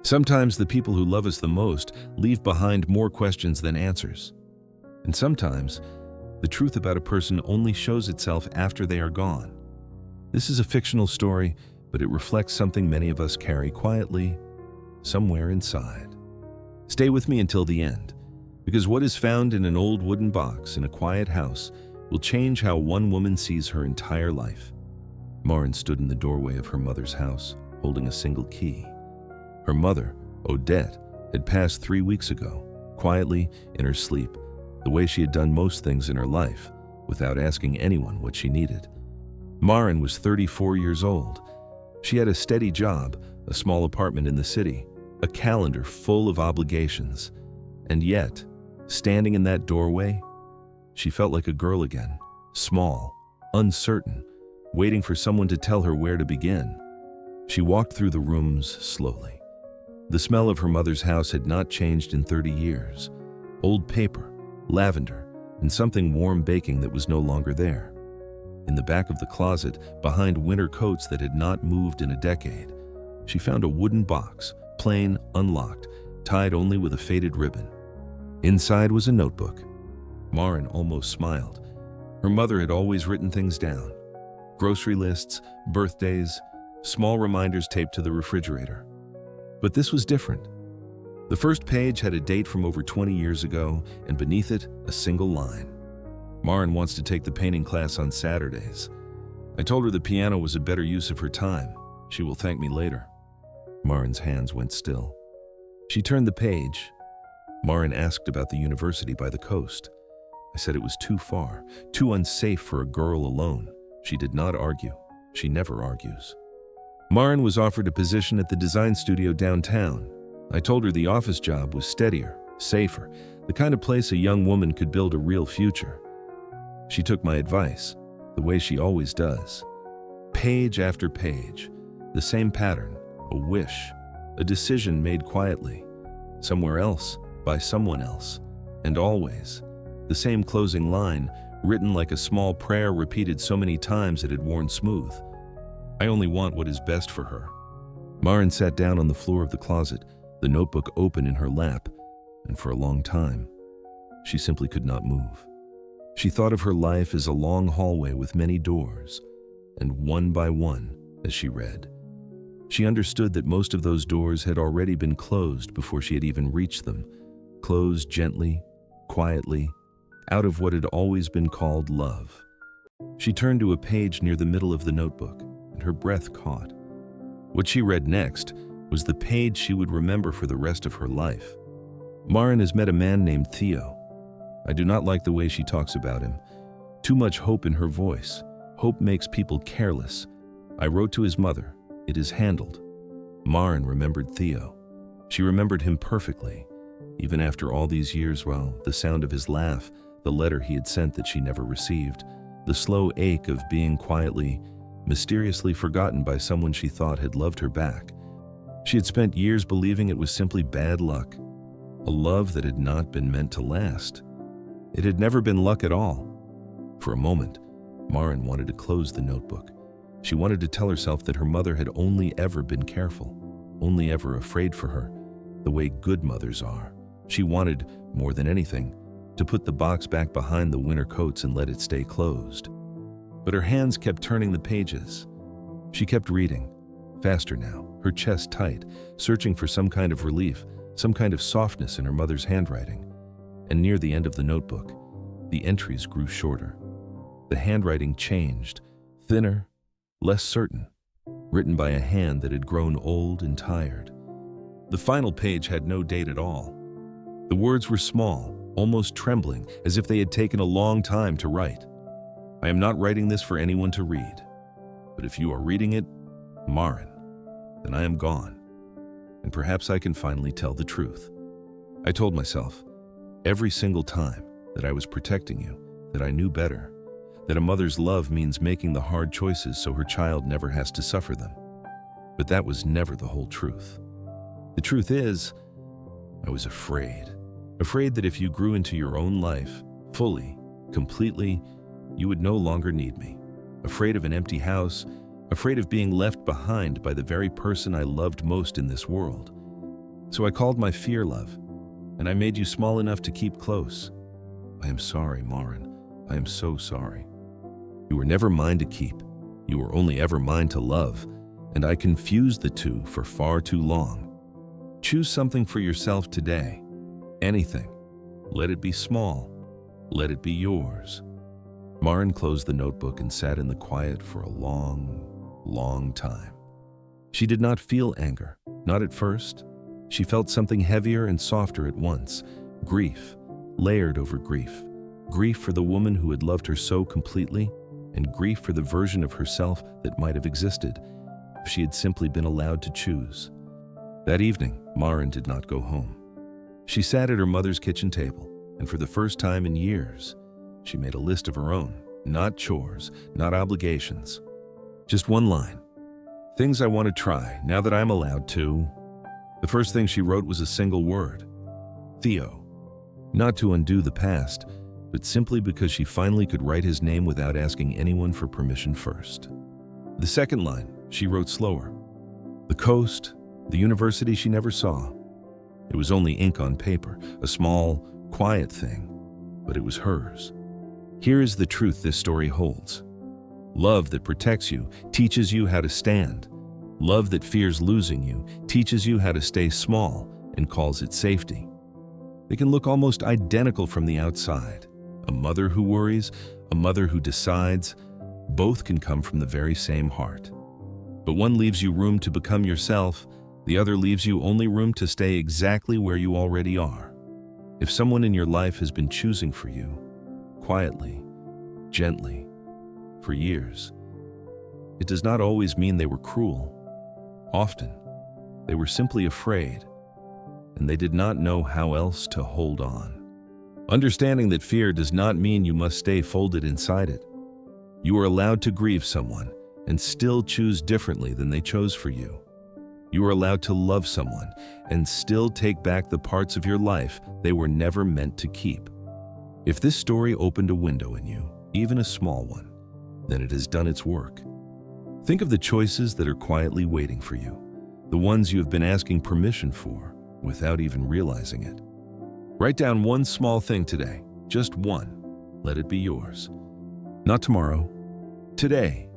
Sometimes the people who love us the most leave behind more questions than answers. And sometimes, the truth about a person only shows itself after they are gone. This is a fictional story, but it reflects something many of us carry quietly, somewhere inside. Stay with me until the end, because what is found in an old wooden box in a quiet house will change how one woman sees her entire life. Maren stood in the doorway of her mother's house, holding a single key. Her mother, Odette, had passed 3 weeks ago, quietly in her sleep, the way she had done most things in her life, without asking anyone what she needed. Maren was 34 years old. She had a steady job, a small apartment in the city, a calendar full of obligations. And yet, standing in that doorway, she felt like a girl again, small, uncertain, waiting for someone to tell her where to begin. She walked through the rooms slowly. The smell of her mother's house had not changed in 30 years. Old paper, lavender, and something warm baking that was no longer there. In the back of the closet, behind winter coats that had not moved in a decade, she found a wooden box, plain, unlocked, tied only with a faded ribbon. Inside was a notebook. Maren almost smiled. Her mother had always written things down. Grocery lists, birthdays, small reminders taped to the refrigerator. But this was different. The first page had a date from over 20 years ago, and beneath it, a single line. Maren wants to take the painting class on Saturdays. I told her the piano was a better use of her time. She will thank me later. Maren's hands went still. She turned the page. Maren asked about the university by the coast. I said it was too far, too unsafe for a girl alone. She did not argue. She never argues. Maren was offered a position at the design studio downtown. I told her the office job was steadier, safer, the kind of place a young woman could build a real future. She took my advice, the way she always does. Page after page, the same pattern, a wish, a decision made quietly, somewhere else, by someone else, and always, the same closing line, written like a small prayer repeated so many times it had worn smooth. I only want what is best for her. Maren sat down on the floor of the closet, the notebook open in her lap, and for a long time, she simply could not move. She thought of her life as a long hallway with many doors, and one by one, as she read, she understood that most of those doors had already been closed before she had even reached them, closed gently, quietly, out of what had always been called love. She turned to a page near the middle of the notebook, and her breath caught. What she read next was the page she would remember for the rest of her life. Maren has met a man named Theo. I do not like the way she talks about him. Too much hope in her voice. Hope makes people careless. I wrote to his mother. It is handled. Maren remembered Theo. She remembered him perfectly. Even after all these years, the sound of his laugh, the letter he had sent that she never received, the slow ache of being quietly, mysteriously forgotten by someone she thought had loved her back. She had spent years believing it was simply bad luck, a love that had not been meant to last. It had never been luck at all. For a moment, Maren wanted to close the notebook. She wanted to tell herself that her mother had only ever been careful, only ever afraid for her, the way good mothers are. She wanted, more than anything, to put the box back behind the winter coats and let it stay closed. But her hands kept turning the pages. She kept reading, faster now, her chest tight, searching for some kind of relief, some kind of softness in her mother's handwriting. And near the end of the notebook, the entries grew shorter. The handwriting changed, thinner, less certain, written by a hand that had grown old and tired. The final page had no date at all. The words were small, almost trembling, as if they had taken a long time to write. I am not writing this for anyone to read, but if you are reading it, Maren, then I am gone, and perhaps I can finally tell the truth. I told myself, every single time, that I was protecting you, that I knew better, that a mother's love means making the hard choices so her child never has to suffer them. But that was never the whole truth. The truth is, I was afraid that if you grew into your own life, fully, completely, you would no longer need me. Afraid of an empty house, afraid of being left behind by the very person I loved most in this world. So I called my fear love, and I made you small enough to keep close. I am sorry, Maren. I am so sorry. You were never mine to keep. You were only ever mine to love, and I confused the two for far too long. Choose something for yourself today. Anything. Let it be small. Let it be yours. Maren closed the notebook and sat in the quiet for a long, long time. She did not feel anger, not at first. She felt something heavier and softer at once. Grief, layered over grief. Grief for the woman who had loved her so completely, and grief for the version of herself that might have existed if she had simply been allowed to choose. That evening, Maren did not go home. She sat at her mother's kitchen table, and for the first time in years, she made a list of her own, not chores, not obligations. Just one line. Things I want to try now that I'm allowed to. The first thing she wrote was a single word. Theo. Not to undo the past, but simply because she finally could write his name without asking anyone for permission first. The second line, she wrote slower. The coast, the university she never saw. It was only ink on paper, a small, quiet thing, but it was hers. Here is the truth this story holds. Love that protects you teaches you how to stand. Love that fears losing you teaches you how to stay small and calls it safety. They can look almost identical from the outside. A mother who worries, a mother who decides, both can come from the very same heart. But one leaves you room to become yourself, the other leaves you only room to stay exactly where you already are. If someone in your life has been choosing for you, quietly, gently, for years, it does not always mean they were cruel. Often, they were simply afraid, and they did not know how else to hold on. Understanding that fear does not mean you must stay folded inside it. You are allowed to grieve someone and still choose differently than they chose for you. You are allowed to love someone and still take back the parts of your life they were never meant to keep. If this story opened a window in you, even a small one, then it has done its work. Think of the choices that are quietly waiting for you, the ones you have been asking permission for without even realizing it. Write down one small thing today, just one. Let it be yours. Not tomorrow, today.